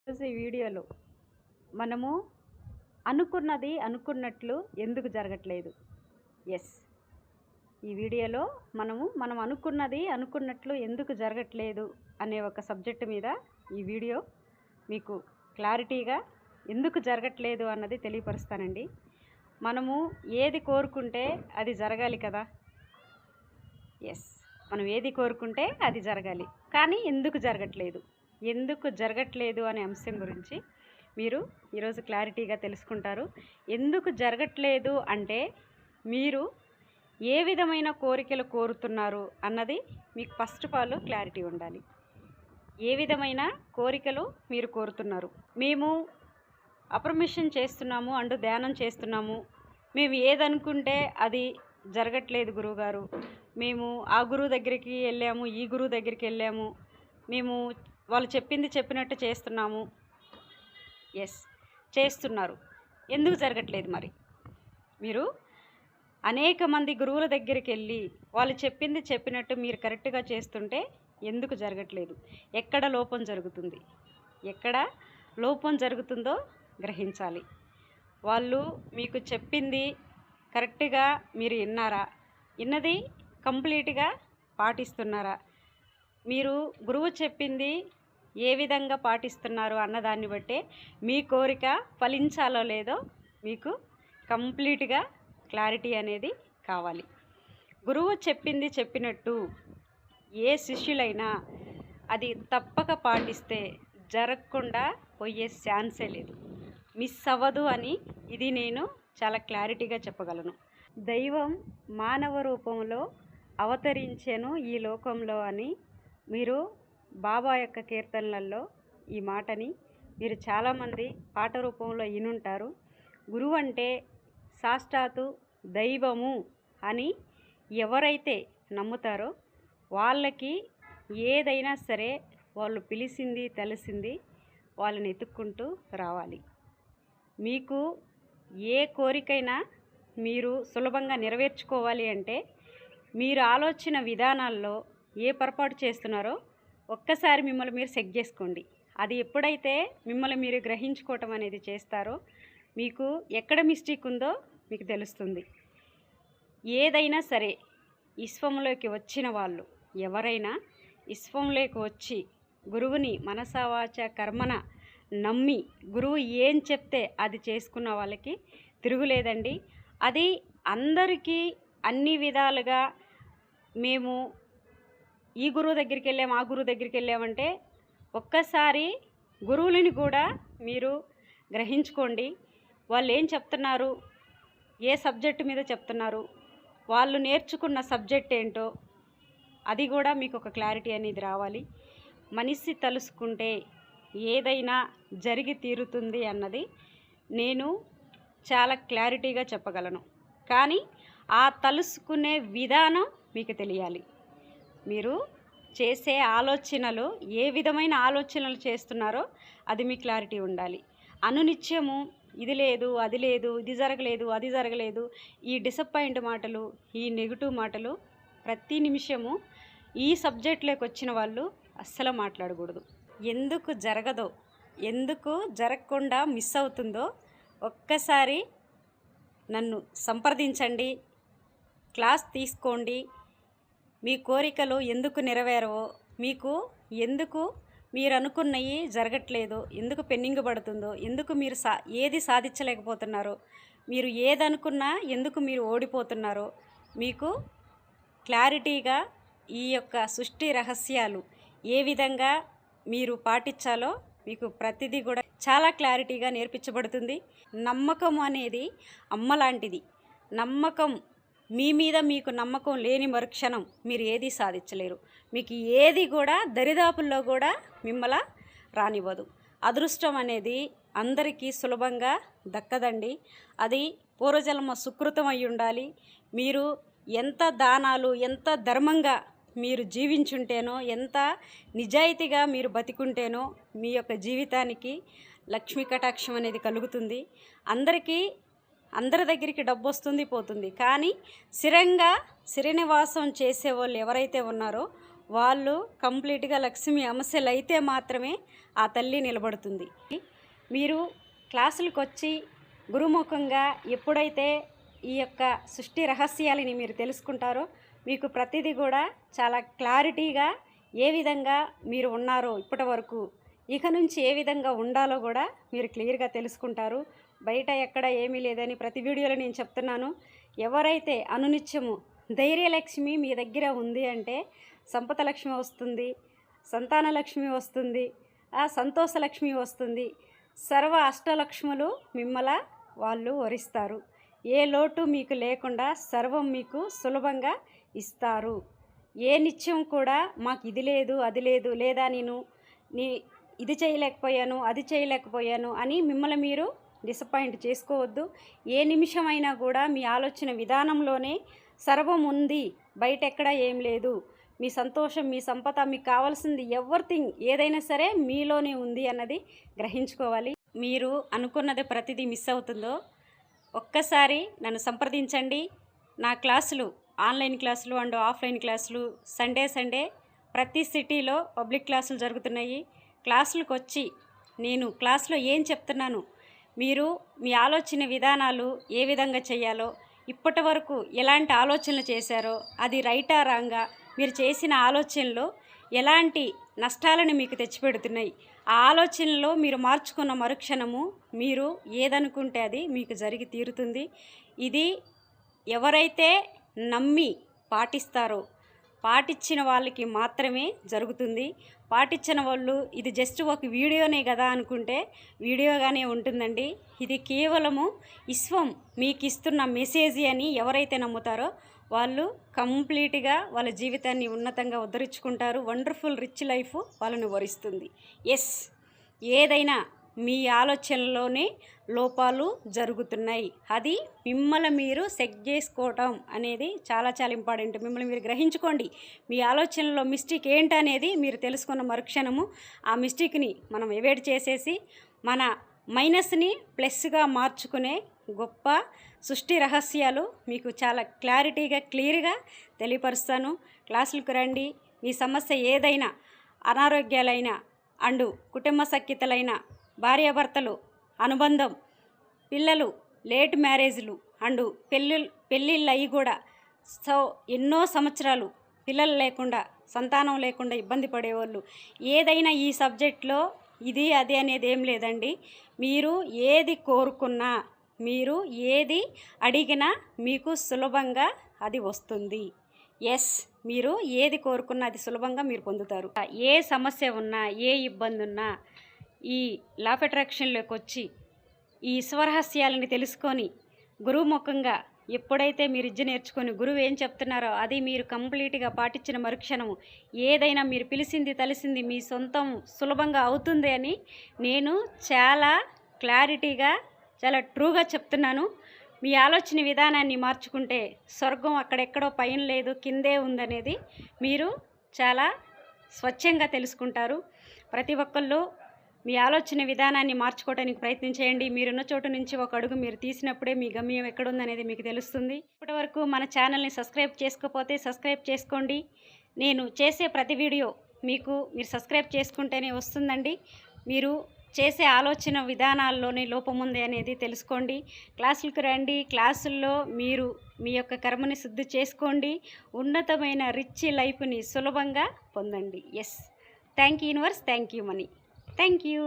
ఈరోజు ఈ వీడియోలో మనము అనుకున్నది అనుకున్నట్లు ఎందుకు జరగట్లేదు? ఎస్, ఈ వీడియోలో మనం అనుకున్నది అనుకున్నట్లు ఎందుకు జరగట్లేదు అనే ఒక సబ్జెక్ట్ మీద ఈ వీడియో మీకు క్లారిటీగా ఎందుకు జరగట్లేదు అన్నది తెలియపరుస్తానండి. మనము ఏది కోరుకుంటే అది జరగాలి కదా. ఎస్, మనం ఏది కోరుకుంటే అది జరగాలి, కానీ ఎందుకు జరగట్లేదు అనే అంశం గురించి మీరు ఈరోజు క్లారిటీగా తెలుసుకుంటారు. ఎందుకు జరగట్లేదు అంటే మీరు ఏ విధమైన కోరికలు కోరుతున్నారు అన్నది మీకు ఫస్ట్ ఆఫ్ ఆల్ క్లారిటీ ఉండాలి. ఏ విధమైన కోరికలు మీరు కోరుతున్నారు? మేము అప్రమిషన్ చేస్తున్నాము అంటూ ధ్యానం చేస్తున్నాము, మేము ఏదనుకుంటే అది జరగట్లేదు గురువుగారు, మేము ఆ గురువు దగ్గరికి వెళ్ళాము, ఈ గురువు దగ్గరికి వెళ్ళాము, మేము వాళ్ళు చెప్పింది చెప్పినట్టు చేస్తున్నాము. ఎస్, చేస్తున్నారు. ఎందుకు జరగట్లేదు? మరి మీరు అనేక మంది గురువుల దగ్గరికి వెళ్ళి వాళ్ళు చెప్పింది చెప్పినట్టు మీరు కరెక్ట్గా చేస్తుంటే ఎందుకు జరగట్లేదు? ఎక్కడ లోపం జరుగుతుంది? ఎక్కడ లోపం జరుగుతుందో గ్రహించాలి. వాళ్ళు మీకు చెప్పింది కరెక్ట్గా మీరు విన్నారా? విన్నది కంప్లీట్గా పాటిస్తున్నారా? మీరు గురువు చెప్పింది ఏ విధంగా పాటిస్తున్నారు అన్నదాన్ని బట్టే మీ కోరిక ఫలించాలో లేదో మీకు కంప్లీట్గా క్లారిటీ అనేది కావాలి. గురువు చెప్పింది చెప్పినట్టు ఏ శిష్యులైనా అది తప్పక పాటిస్తే జరగకుండా పోయే ఛాన్సే లేదు, మిస్ అవ్వదు అని ఇది నేను చాలా క్లారిటీగా చెప్పగలను. దైవం మానవ రూపంలో అవతరించెను ఈ లోకంలో అని మీరు బాబా యొక్క కీర్తనలలో ఈ మాటని మీరు చాలామంది పాట రూపంలో వినుంటారు. గురువు అంటే సాక్షాత్తు దైవము అని ఎవరైతే నమ్ముతారో వాళ్ళకి ఏదైనా సరే వాళ్ళు పిలిచింది తెలిసింది వాళ్ళని ఎత్తుక్కుంటూ రావాలి. మీకు ఏ కోరికైనా మీరు సులభంగా నెరవేర్చుకోవాలి అంటే మీరు ఆలోచన విధానాల్లో ఏ పొరపాటు చేస్తున్నారో ఒక్కసారి మిమ్మల్ని మీరు చెక్ చేసుకోండి. అది ఎప్పుడైతే మిమ్మల్ని మీరు గ్రహించుకోవటం అనేది చేస్తారో మీకు ఎక్కడ మిస్టేక్ ఉందో మీకు తెలుస్తుంది. ఏదైనా సరే విశ్వంలోకి వచ్చిన వాళ్ళు ఎవరైనా విశ్వంలోకి వచ్చి గురువుని మనసావాచ కర్మన నమ్మి గురువు ఏం చెప్తే అది చేసుకున్న వాళ్ళకి తిరుగులేదండి. అది అందరికీ అన్ని విధాలుగా మేము ఈ గురువు దగ్గరికి వెళ్ళాము, ఆ గురువు దగ్గరికి వెళ్ళామంటే ఒక్కసారి గురువులని కూడా మీరు గ్రహించుకోండి. వాళ్ళు ఏం చెప్తున్నారు, ఏ సబ్జెక్టు మీద చెప్తున్నారు, వాళ్ళు నేర్చుకున్న సబ్జెక్ట్ ఏంటో అది కూడా మీకు ఒక క్లారిటీ అనేది రావాలి. మనిషి తలుసుకుంటే ఏదైనా జరిగి తీరుతుంది అన్నది నేను చాలా క్లారిటీగా చెప్పగలను. కానీ ఆ తలుసుకునే విధానం మీకు తెలియాలి. మీరు చేసే ఆలోచనలు ఏ విధమైన ఆలోచనలు చేస్తున్నారో అది మీ క్లారిటీ ఉండాలి. అనునిత్యము ఇది లేదు, అది లేదు, ఇది జరగలేదు, అది జరగలేదు, ఈ డిసప్పాయింట్ మాటలు, ఈ నెగిటివ్ మాటలు ప్రతి నిమిషము ఈ సబ్జెక్ట్లోకి వచ్చిన వాళ్ళు అస్సలు మాట్లాడకూడదు. ఎందుకు జరగదో, ఎందుకు జరగకుండా మిస్ అవుతుందో ఒక్కసారి నన్ను సంప్రదించండి, క్లాస్ తీసుకోండి. మీ కోరికలు ఎందుకు నెరవేరవో, మీకు ఎందుకు మీరు అనుకున్నవి జరగట్లేదో, ఎందుకు పెండింగ్ పడుతుందో, ఎందుకు మీరు ఏది సాధించలేకపోతున్నారో, మీరు ఏదనుకున్నా ఎందుకు మీరు ఓడిపోతున్నారో మీకు క్లారిటీగా ఈ యొక్క సృష్టి రహస్యాలు ఏ విధంగా మీరు పాటించాలో మీకు ప్రతిదీ కూడా చాలా క్లారిటీగా నేర్పించబడుతుంది. నమ్మకం అనేది అమ్మ లాంటిది. నమ్మకం మీ మీద మీకు నమ్మకం లేని మరుక్షణం మీరు ఏది సాధించలేరు. మీకు ఏది కూడా దరిదాపుల్లో కూడా మిమ్మల్ని రానివ్వదు. అదృష్టం అనేది అందరికీ సులభంగా దక్కదండి. అది పూర్వజన్మ సుకృతం అయి ఉండాలి. మీరు ఎంత దానాలు, ఎంత ధర్మంగా మీరు జీవించుంటేనో, ఎంత నిజాయితీగా మీరు బతికుంటేనో మీ యొక్క జీవితానికి లక్ష్మీ కటాక్షం అనేది కలుగుతుంది. అందరి దగ్గరికి డబ్బు వస్తుంది పోతుంది, కానీ స్థిరంగా శ్రీనివాసం చేసేవాళ్ళు ఎవరైతే ఉన్నారో వాళ్ళు కంప్లీట్గా లక్ష్మి అంశలు అయితే మాత్రమే ఆ తల్లి నిలబడుతుంది. మీరు క్లాసులకు వచ్చి గురుముఖంగా ఎప్పుడైతే ఈ యొక్క సృష్టి రహస్యాలని మీరు తెలుసుకుంటారో మీకు ప్రతిదీ కూడా చాలా క్లారిటీగా ఏ విధంగా మీరు ఉన్నారో ఇప్పటి వరకు ఇక నుంచి ఏ విధంగా ఉండాలో కూడా మీరు క్లియర్గా తెలుసుకుంటారు. బయట ఎక్కడ ఏమీ లేదని ప్రతి వీడియోలో నేను చెప్తున్నాను. ఎవరైతే అనునిత్యము ధైర్యలక్ష్మి మీ దగ్గర ఉంది అంటే సంపద లక్ష్మి వస్తుంది, సంతాన లక్ష్మి వస్తుంది, సంతోషలక్ష్మి వస్తుంది. సర్వ అష్టలక్ష్ములు మిమ్మల వాళ్ళు వరిస్తారు. ఏ లోటు మీకు లేకుండా సర్వం మీకు సులభంగా ఇస్తారు. ఏ నిత్యం కూడా మాకు ఇది లేదు అది లేదు, లేదా నేను ఇది చేయలేకపోయాను అది చేయలేకపోయాను అని మిమ్మల్ని మీరు డిసప్పాయింట్ చేసుకోవద్దు. ఏ నిమిషమైనా కూడా మీ ఆలోచన విధానంలోనే సర్వం ఉంది, బయట ఎక్కడ ఏం లేదు. మీ సంతోషం, మీ సంపద, మీకు కావాల్సింది ఎవ్రీథింగ్ ఏదైనా సరే మీలోనే ఉంది అన్నది గ్రహించుకోవాలి. మీరు అనుకున్నది ప్రతిదీ మిస్ అవుతుందో ఒక్కసారి నన్ను సంప్రదించండి. నా క్లాసులు ఆన్లైన్ క్లాసులు అండ్ ఆఫ్లైన్ క్లాసులు సండే ప్రతి సిటీలో పబ్లిక్ క్లాసులు జరుగుతున్నాయి. క్లాసులకు వచ్చి నేను క్లాస్లో ఏం చెప్తున్నాను, మీరు మీ ఆలోచన విధానాలు ఏ విధంగా చేయాలో, ఇప్పటి వరకు ఎలాంటి ఆలోచనలు చేశారో అది రైటా రాంగా, మీరు చేసిన ఆలోచనలు ఎలాంటి నష్టాలను మీకు తెచ్చిపెడుతున్నాయి, ఆ ఆలోచనలో మీరు మార్చుకున్న మరుక్షణము మీరు ఏదనుకుంటే అది మీకు జరిగి తీరుతుంది. ఇది ఎవరైతే నమ్మి పాటిస్తారో పాటించిన వాళ్ళకి మాత్రమే జరుగుతుంది. పాటించిన వాళ్ళు ఇది జస్ట్ ఒక వీడియోనే కదా అనుకుంటే వీడియోగానే ఉంటుందండి. ఇది కేవలము విశ్వం మీకు ఇస్తున్న మెసేజ్ అని ఎవరైతే నమ్ముతారో వాళ్ళు కంప్లీట్గా వాళ్ళ జీవితాన్ని ఉన్నతంగా ఉద్ధరించుకుంటారు. వండర్ఫుల్ రిచ్ లైఫ్ వాళ్ళని వరిస్తుంది. ఎస్, ఏదైనా మీ ఆలోచనలోనే లోపాలు జరుగుతున్నాయి. అది మిమ్మల్ని మీరు సెట్ చేసుకోవటం అనేది చాలా చాలా ఇంపార్టెంట్. మిమ్మల్ని మీరు గ్రహించుకోండి. మీ ఆలోచనలో మిస్టేక్ ఏంటనేది మీరు తెలుసుకున్న మరుక్షణము ఆ మిస్టేక్ని మనం ఎవాయిడ్ చేసేసి మన మైనస్ని ప్లస్గా మార్చుకునే గొప్ప సృష్టి రహస్యాలు మీకు చాలా క్లారిటీగా క్లియర్గా తెలియపరుస్తాను. క్లాసులకు రండి. మీ సమస్య ఏదైనా, అనారోగ్యాలైన అండ్ కుటుంబ సఖ్యతలైన, భార్యాభర్తలు అనుబంధం, పిల్లలు లేట్ మ్యారేజ్లు అండ్ పెళ్ళిళ్ళు అయ్యి కూడా ఎన్నో సంవత్సరాలు పిల్లలు లేకుండా, సంతానం లేకుండా ఇబ్బంది పడేవాళ్ళు, ఏదైనా ఈ సబ్జెక్ట్లో ఇది అది అనేది ఏం లేదండి. మీరు ఏది కోరుకున్నా, మీరు ఏది అడిగినా మీకు సులభంగా అది వస్తుంది. ఎస్, మీరు ఏది కోరుకున్నా అది సులభంగా మీరు పొందుతారు. ఏ సమస్య ఉన్నా, ఏ ఇబ్బంది ఉన్నా ఈ లా ఆఫ్ అట్రాక్షన్లోకి వచ్చి ఈ స్వరహస్యాలని తెలుసుకొని గురుముఖంగా ఎప్పుడైతే మీరు విద్య నేర్చుకొని గురువు ఏం చెప్తున్నారో అది మీరు కంప్లీట్గా పాటించిన మరుక్షణము ఏదైనా మీరు పిలిచింది తలిసింది మీ సొంతం సులభంగా అవుతుంది అని నేను చాలా క్లారిటీగా చాలా ట్రూగా చెప్తున్నాను. మీ ఆలోచన విధానాన్ని మార్చుకుంటే స్వర్గం అక్కడెక్కడో పైన లేదు, కిందే ఉందనేది మీరు చాలా స్వచ్ఛంగా తెలుసుకుంటారు. ప్రతి ఒక్కళ్ళు మీ ఆలోచన విధానాన్ని మార్చుకోవడానికి ప్రయత్నం చేయండి. మీరున్న చోటు నుంచి ఒక అడుగు మీరు తీసినప్పుడే మీ గమ్యం ఎక్కడుందనేది మీకు తెలుస్తుంది. ఇప్పటివరకు మన ఛానల్ని సబ్స్క్రైబ్ చేసుకోకపోతే సబ్స్క్రైబ్ చేసుకోండి. నేను చేసే ప్రతి వీడియో మీరు సబ్స్క్రైబ్ చేసుకుంటేనే వస్తుందండి. మీరు చేసే ఆలోచన విధానాల్లోనే లోపం ఉంది అనేది తెలుసుకోండి. క్లాసులకు రండి. క్లాసుల్లో మీరు మీ యొక్క కర్మని శుద్ధి చేసుకోండి. ఉన్నతమైన రిచ్ లైఫ్ని సులభంగా పొందండి. Yes, thank you universe, thank you money, thank you.